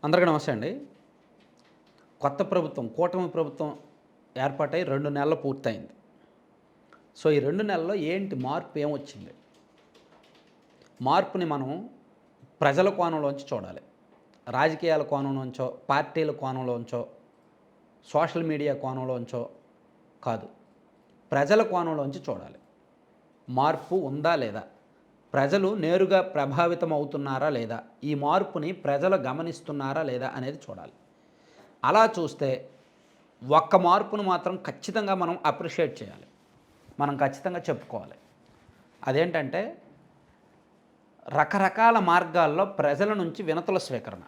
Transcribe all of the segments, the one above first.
అందరికీ నమస్తే అండి. కొత్త ప్రభుత్వం, కూటమి ప్రభుత్వం ఏర్పాటై 2 నెలలు పూర్తయింది. సో, ఈ 2 నెలల్లో ఏంటి మార్పు ఏమొచ్చింది? మార్పుని మనం ప్రజల కోణంలోంచి చూడాలి. రాజకీయాల కోణంలోంచో, పార్టీల కోణంలోంచో, సోషల్ మీడియా కోణంలోంచో కాదు. ప్రజల కోణంలోంచి చూడాలి. మార్పు ఉందా లేదా? ప్రజలు నేరుగా ప్రభావితం అవుతున్నారా లేదా? ఈ మార్పుని ప్రజలు గమనిస్తున్నారా లేదా అనేది చూడాలి. అలా చూస్తే ఒక్క మార్పును మాత్రం ఖచ్చితంగా మనం అప్రిషియేట్ చేయాలి. మనం ఖచ్చితంగా చెప్పుకోవాలి. అదేంటంటే రకరకాల మార్గాల్లో ప్రజల నుంచి వినతుల స్వీకరణ.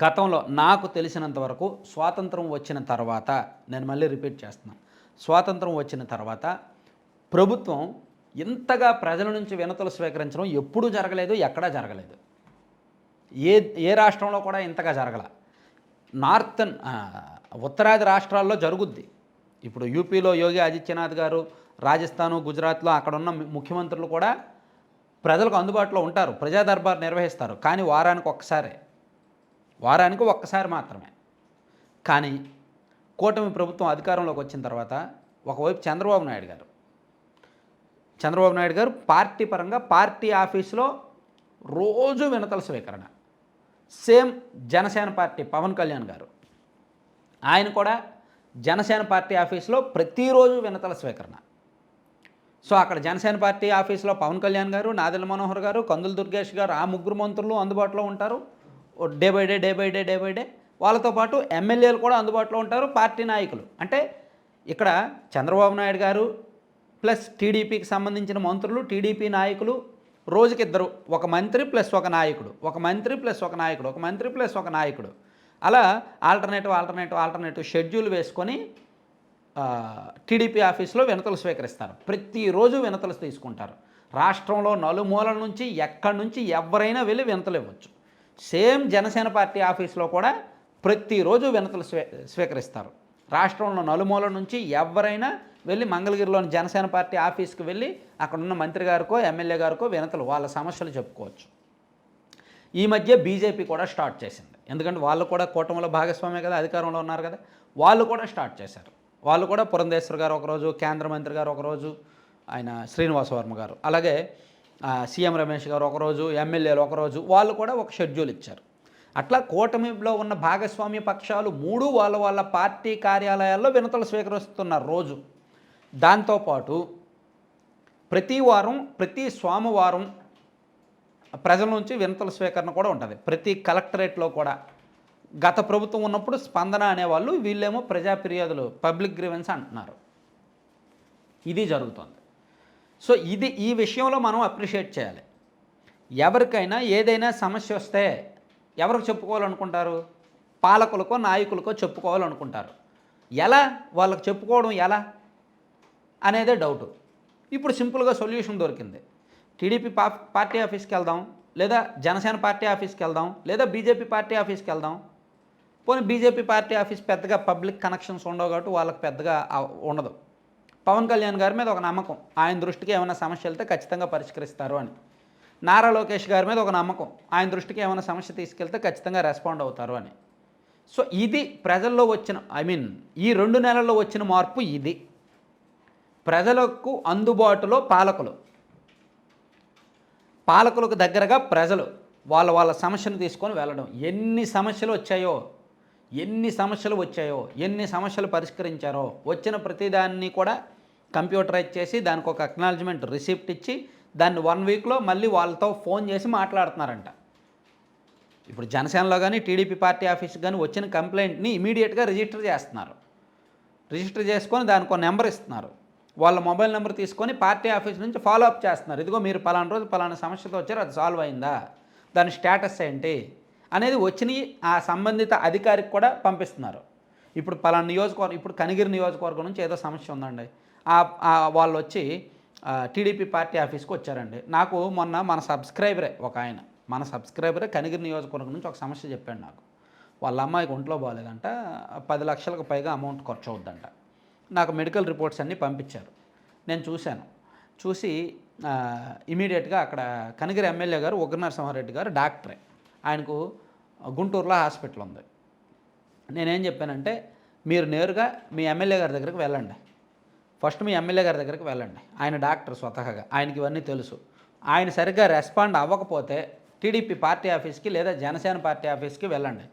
గతంలో నాకు తెలిసినంత వరకు స్వాతంత్రం వచ్చిన తర్వాత, నేను మళ్ళీ రిపీట్ చేస్తున్నాను, స్వాతంత్రం వచ్చిన తర్వాత ప్రభుత్వం ఇంతగా ప్రజల నుంచి వినతులు స్వీకరించడం ఎప్పుడూ జరగలేదు, ఎక్కడా జరగలేదు. ఏ ఏ రాష్ట్రంలో కూడా ఇంతగా జరగల. నార్థన్ ఉత్తరాది రాష్ట్రాల్లో జరుగుద్ది. ఇప్పుడు యూపీలో యోగి ఆదిత్యనాథ్ గారు, రాజస్థాను, గుజరాత్లో అక్కడున్న ముఖ్యమంత్రులు కూడా ప్రజలకు అందుబాటులో ఉంటారు, ప్రజా దర్బార్ నిర్వహిస్తారు. కానీ వారానికి ఒక్కసారి మాత్రమే. కానీ కూటమి ప్రభుత్వం అధికారంలోకి వచ్చిన తర్వాత ఒకవైపు చంద్రబాబు నాయుడు గారు పార్టీ పరంగా పార్టీ ఆఫీసులో రోజు వినతుల స్వీకరణ. సేమ్ జనసేన పార్టీ పవన్ కళ్యాణ్ గారు, ఆయన కూడా జనసేన పార్టీ ఆఫీసులో ప్రతిరోజు వినతుల స్వీకరణ. సో అక్కడ జనసేన పార్టీ ఆఫీసులో పవన్ కళ్యాణ్ గారు, నాదెళ్ల మనోహర్ గారు, కందుల దుర్గేష్ గారు, ఆ ముగ్గురు మంత్రులు అందుబాటులో ఉంటారు. డే బై డే వాళ్ళతో పాటు ఎమ్మెల్యేలు కూడా అందుబాటులో ఉంటారు, పార్టీ నాయకులు. అంటే ఇక్కడ చంద్రబాబు నాయుడు గారు ప్లస్ టీడీపీకి సంబంధించిన మంత్రులు, టీడీపీ నాయకులు, రోజుకిద్దరు, ఒక మంత్రి ప్లస్ ఒక నాయకుడు, ఒక మంత్రి ప్లస్ ఒక నాయకుడు, ఒక మంత్రి ప్లస్ ఒక నాయకుడు, అలా ఆల్టర్నేటివ్ షెడ్యూల్ వేసుకొని టీడీపీ ఆఫీస్లో వినతులు స్వీకరిస్తారు. ప్రతిరోజు వినతులు తీసుకుంటారు. రాష్ట్రంలో నలుమూలల నుంచి ఎక్కడి నుంచి ఎవరైనా వెళ్ళి వినతులు ఇవ్వచ్చు. సేమ్ జనసేన పార్టీ ఆఫీస్లో కూడా ప్రతిరోజు వినతులు స్వీకరిస్తారు. రాష్ట్రంలో నలుమూల నుంచి ఎవరైనా వెళ్ళి మంగళగిరిలోని జనసేన పార్టీ ఆఫీస్కి వెళ్ళి అక్కడున్న మంత్రి గారికో, ఎమ్మెల్యే గారికో వినతులు, వాళ్ళ సమస్యలు చెప్పుకోవచ్చు. ఈ మధ్య బీజేపీ కూడా స్టార్ట్ చేసింది. ఎందుకంటే వాళ్ళు కూడా కూటమిలో భాగస్వామే కదా, అధికారంలో ఉన్నారు కదా, వాళ్ళు కూడా స్టార్ట్ చేశారు. వాళ్ళు కూడా పురంధేశ్వర్ గారు ఒకరోజు, కేంద్ర మంత్రి గారు ఒకరోజు, ఆయన శ్రీనివాసవర్మ గారు, అలాగే సీఎం రమేష్ గారు ఒకరోజు, ఎమ్మెల్యేలు ఒకరోజు, వాళ్ళు కూడా ఒక షెడ్యూల్ ఇచ్చారు. అట్లా కూటమిలో ఉన్న భాగస్వామ్య పక్షాలు మూడు వాళ్ళ పార్టీ కార్యాలయాల్లో వినతులు స్వీకరిస్తున్నారు రోజు. దాంతోపాటు ప్రతి సోమవారం ప్రజల నుంచి వినతుల స్వీకరణ కూడా ఉంటుంది. ప్రతి కలెక్టరేట్లో కూడా. గత ప్రభుత్వం ఉన్నప్పుడు స్పందన అనేవాళ్ళు, వీళ్ళేమో ప్రజా ఫిర్యాదులు, పబ్లిక్ గ్రీవెన్స్ అంటున్నారు. ఇది జరుగుతుంది. సో ఈ విషయంలో మనం అప్రిషియేట్ చేయాలి. ఎవరికైనా ఏదైనా సమస్య వస్తే ఎవరికి చెప్పుకోవాలనుకుంటారు? పాలకులకో, నాయకులకో చెప్పుకోవాలనుకుంటారు. ఎలా వాళ్ళకు చెప్పుకోవడం ఎలా అనేదే డౌటు. ఇప్పుడు సింపుల్గా సొల్యూషన్ దొరికింది. టీడీపీ పార్టీ ఆఫీస్కి వెళ్దాం, లేదా జనసేన పార్టీ ఆఫీస్కి వెళ్దాం, లేదా బీజేపీ పార్టీ ఆఫీస్కి వెళ్దాం. పోనీ బీజేపీ పార్టీ ఆఫీస్ పెద్దగా పబ్లిక్ కనెక్షన్స్ ఉండవు కాబట్టి వాళ్ళకి పెద్దగా ఉండదు. పవన్ కళ్యాణ్ గారి మీద ఒక నమ్మకం, ఆయన దృష్టికి ఏమైనా సమస్య వెళ్తే ఖచ్చితంగా పరిష్కరిస్తారు అని. నారా లోకేష్ గారి మీద ఒక నమ్మకం, ఆయన దృష్టికి ఏమైనా సమస్య తీసుకెళ్తే ఖచ్చితంగా రెస్పాండ్ అవుతారు అని. సో ఇది ప్రజల్లో వచ్చిన, ఈ 2 నెలల్లో వచ్చిన మార్పు ఇది. ప్రజలకు అందుబాటులో పాలకులకు దగ్గరగా ప్రజలు వాళ్ళ సమస్యను తీసుకొని వెళ్ళడం. ఎన్ని సమస్యలు వచ్చాయో, ఎన్ని సమస్యలు పరిష్కరించారో, వచ్చిన ప్రతిదాన్ని కూడా కంప్యూటరైజ్ చేసి దానికి ఒక అక్నాలజ్మెంట్ రిసిప్ట్ ఇచ్చి దాన్ని 1 వీక్లో మళ్ళీ వాళ్ళతో ఫోన్ చేసి మాట్లాడుతున్నారంట. ఇప్పుడు జనసేనలో కానీ టీడీపీ పార్టీ ఆఫీస్కి కానీ వచ్చిన కంప్లైంట్ని ఇమీడియట్గా రిజిస్టర్ చేస్తున్నారు. రిజిస్టర్ చేసుకొని దానికి ఒక నెంబర్ ఇస్తున్నారు. వాళ్ళ మొబైల్ నెంబర్ తీసుకొని పార్టీ ఆఫీస్ నుంచి ఫాలో అప్ చేస్తున్నారు. ఇదిగో మీరు పలానా రోజు పలానా సమస్యతో వచ్చారు, అది సాల్వ్ అయిందా, దాని స్టేటస్ ఏంటి అనేది వచ్చినాయి ఆ సంబంధిత అధికారికి కూడా పంపిస్తున్నారు. ఇప్పుడు పలానా నియోజకవర్గం, ఇప్పుడు కనిగిరి నియోజకవర్గం నుంచి ఏదో సమస్య ఉందండి, వాళ్ళు వచ్చి టీడీపీ పార్టీ ఆఫీస్కి వచ్చారండి. నాకు మొన్న మన సబ్స్క్రైబరే కనిగిరి నియోజకవర్గం నుంచి ఒక సమస్య చెప్పాడు నాకు. వాళ్ళ అమ్మాయికి ఒంట్లో బాగాలేదంట, 10 లక్షలకు పైగా అమౌంట్ ఖర్చు అవుద్దంట. నాకు మెడికల్ రిపోర్ట్స్ అన్నీ పంపించారు. నేను చూసి ఇమీడియట్గా అక్కడ కనిగిరి ఎమ్మెల్యే గారు ఉగ్ర నరసింహారెడ్డి గారు డాక్టరే, ఆయనకు గుంటూరులో హాస్పిటల్ ఉంది. నేనేం చెప్పానంటే మీరు నేరుగా మీ ఎమ్మెల్యే గారి దగ్గరికి వెళ్ళండి. ఫస్ట్ మీ ఎమ్మెల్యే గారి దగ్గరికి వెళ్ళండి. ఆయన డాక్టర్ స్వతహాగా, ఆయనకి ఇవన్నీ తెలుసు. ఆయన సరిగ్గా రెస్పాండ్ అవ్వకపోతే టీడీపీ పార్టీ ఆఫీస్కి లేదా జనసేన పార్టీ ఆఫీస్కి వెళ్ళండి.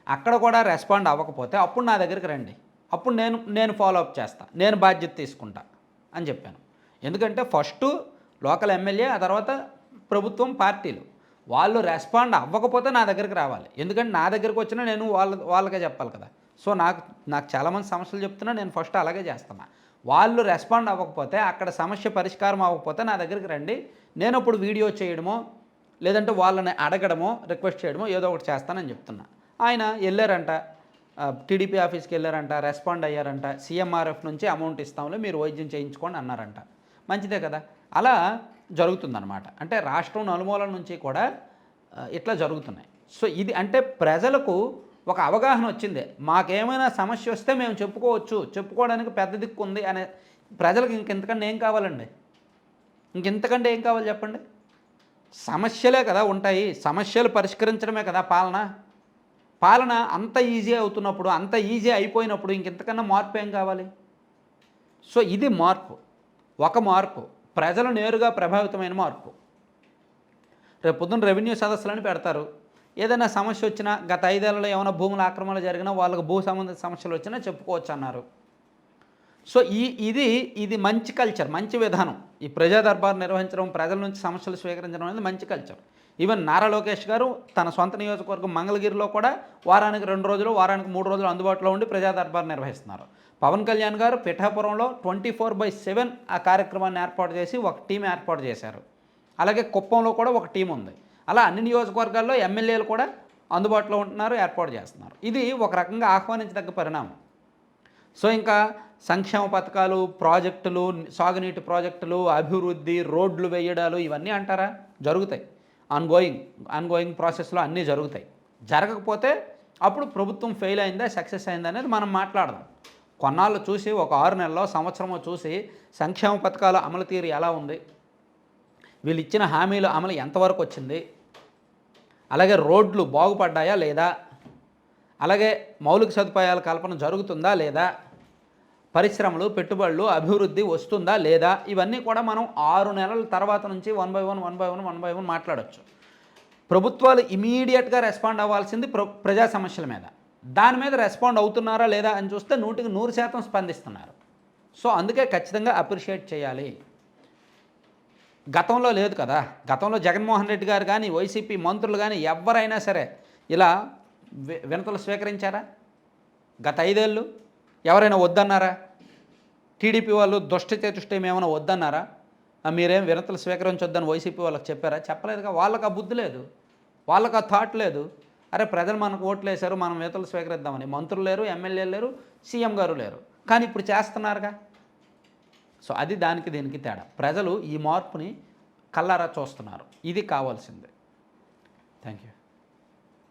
అక్కడ కూడా రెస్పాండ్ అవ్వకపోతే అప్పుడు నా దగ్గరికి రండి. అప్పుడు నేను ఫాలో అప్ చేస్తాను, నేను బాధ్యత తీసుకుంటా అని చెప్పాను. ఎందుకంటే ఫస్టు లోకల్ ఎమ్మెల్యే, ఆ తర్వాత ప్రభుత్వం, పార్టీలు వాళ్ళు రెస్పాండ్ అవ్వకపోతే నా దగ్గరికి రావాలి. ఎందుకంటే నా దగ్గరికి వచ్చినా నేను వాళ్ళకే చెప్పాలి కదా. సో నాకు చాలామంది సమస్యలు చెప్తున్నా, నేను ఫస్ట్ అలాగే చేస్తున్నా. వాళ్ళు రెస్పాండ్ అవ్వకపోతే, అక్కడ సమస్య పరిష్కారం అవ్వకపోతే నా దగ్గరికి రండి. నేను అప్పుడు వీడియో చేయడమో లేదంటే వాళ్ళని అడగడమో రిక్వెస్ట్ చేయడమో ఏదో ఒకటి చేస్తానని చెప్తున్నా. ఆయన వెళ్ళారంట, టీడీపీ ఆఫీస్కి వెళ్ళారంట, రెస్పాండ్ అయ్యారంట. సీఎంఆర్ఎఫ్ నుంచి అమౌంట్ ఇస్తాంలే, మీరు వైద్యం చేయించుకోండి అన్నారంట. మంచిదే కదా. అలా జరుగుతుందన్నమాట. అంటే రాష్ట్రం నలుమూలల నుంచి కూడా ఇట్లా జరుగుతున్నాయి. సో ఇది అంటే ప్రజలకు ఒక అవగాహన వచ్చింది. మాకేమైనా సమస్య వస్తే మేము చెప్పుకోవచ్చు, చెప్పుకోవడానికి పెద్ద దిక్కు ఉంది అనే ప్రజలకు ఇంకెంతకంటే ఏం కావాలండి? ఇంకెంతకంటే ఏం కావాలి చెప్పండి? సమస్యలే కదా ఉంటాయి. సమస్యలు పరిష్కరించడమే కదా పాలన. పాలన అంత ఈజీ అవుతున్నప్పుడు, అంత ఈజీ అయిపోయినప్పుడు ఇంకెంతకన్నా మార్పు ఏం కావాలి? సో ఇది మార్పు, ఒక మార్పు, ప్రజలు నేరుగా ప్రభావితమైన మార్పు. రేపు పొద్దున్న రెవెన్యూ సదస్సులని పెడతారు. ఏదైనా సమస్య వచ్చినా, గత 5 ఏళ్లలో ఏమైనా భూముల ఆక్రమణలు జరిగినా, వాళ్ళకు భూ సంబంధిత సమస్యలు వచ్చినా చెప్పుకోవచ్చు అన్నారు. సో ఇది మంచి కల్చర్, మంచి విధానం. ఈ ప్రజా దర్బార్ నిర్వహించడం, ప్రజల నుంచి సమస్యలు స్వీకరించడం అనేది మంచి కల్చర్. ఈవెన్ నారా లోకేష్ గారు తన సొంత నియోజకవర్గం మంగళగిరిలో కూడా వారానికి 2 రోజులు, వారానికి 3 రోజులు అందుబాటులో ఉండి ప్రజా దర్బార్ నిర్వహిస్తున్నారు. పవన్ కళ్యాణ్ గారు పిఠాపురంలో 24/7 ఆ కార్యక్రమాన్ని ఏర్పాటు చేసి ఒక టీం ఏర్పాటు చేశారు. అలాగే కుప్పంలో కూడా ఒక టీం ఉంది. అలా అన్ని నియోజకవర్గాల్లో ఎమ్మెల్యేలు కూడా అందుబాటులో ఉంటున్నారు, ఏర్పాటు చేస్తున్నారు. ఇది ఒక రకంగా ఆహ్వానించదగ్గ పరిణామం. సో ఇంకా సంక్షేమ పథకాలు, ప్రాజెక్టులు, సాగునీటి ప్రాజెక్టులు, అభివృద్ధి, రోడ్లు వేయడాలు ఇవన్నీ అంటారా? జరుగుతాయి. ఆన్గోయింగ్ ప్రాసెస్లో అన్నీ జరుగుతాయి. జరగకపోతే అప్పుడు ప్రభుత్వం ఫెయిల్ అయిందా, సక్సెస్ అయిందా అనేది మనం మాట్లాడదాం. కొన్నాళ్ళు చూసి, ఒక 6 నెలల్లో, సంవత్సరమో చూసి సంక్షేమ పథకాల అమలు తీరు ఎలా ఉంది, వీళ్ళు ఇచ్చిన హామీలు అమలు ఎంతవరకు వచ్చింది, అలాగే రోడ్లు బాగుపడ్డాయా లేదా, అలాగే మౌలిక సదుపాయాల కల్పన జరుగుతుందా లేదా, పరిశ్రమలు, పెట్టుబడులు, అభివృద్ధి వస్తుందా లేదా, ఇవన్నీ కూడా మనం 6 నెలల తర్వాత నుంచి 1 by 1 మాట్లాడవచ్చు. ప్రభుత్వాలు ఇమీడియట్గా రెస్పాండ్ అవ్వాల్సింది ప్రజా సమస్యల మీద. దాని మీద రెస్పాండ్ అవుతున్నారా లేదా అని చూస్తే 100% స్పందిస్తున్నారు. సో అందుకే ఖచ్చితంగా అప్రిషియేట్ చేయాలి. గతంలో లేదు కదా. గతంలో జగన్మోహన్ రెడ్డి గారు కానీ, వైసీపీ మంత్రులు కానీ ఎవరైనా సరే ఇలా వినతులు స్వీకరించారా? గత 5 ఏళ్ళు ఎవరైనా వద్దన్నారా? టీడీపీ వాళ్ళు దుష్టచతుష్టయం ఏమైనా వద్దన్నారా? మీరేం వినతులు స్వీకరించొద్దని వైసీపీ వాళ్ళకి చెప్పారా? చెప్పలేదుగా. వాళ్ళకి ఆ బుద్ధి లేదు, వాళ్ళకి ఆ థాట్ లేదు. అరే ప్రజలు మనకు ఓట్లు వేశారు, మనం వినతులు స్వీకరిద్దామని. మంత్రులు లేరు, ఎమ్మెల్యేలు లేరు, సీఎం గారు లేరు, కానీ ఇప్పుడు చేస్తున్నారుగా. సో అది దానికి దీనికి తేడా. ప్రజలు ఈ మార్పుని కళ్ళారా చూస్తున్నారు. ఇది కావాల్సిందే. Thank you.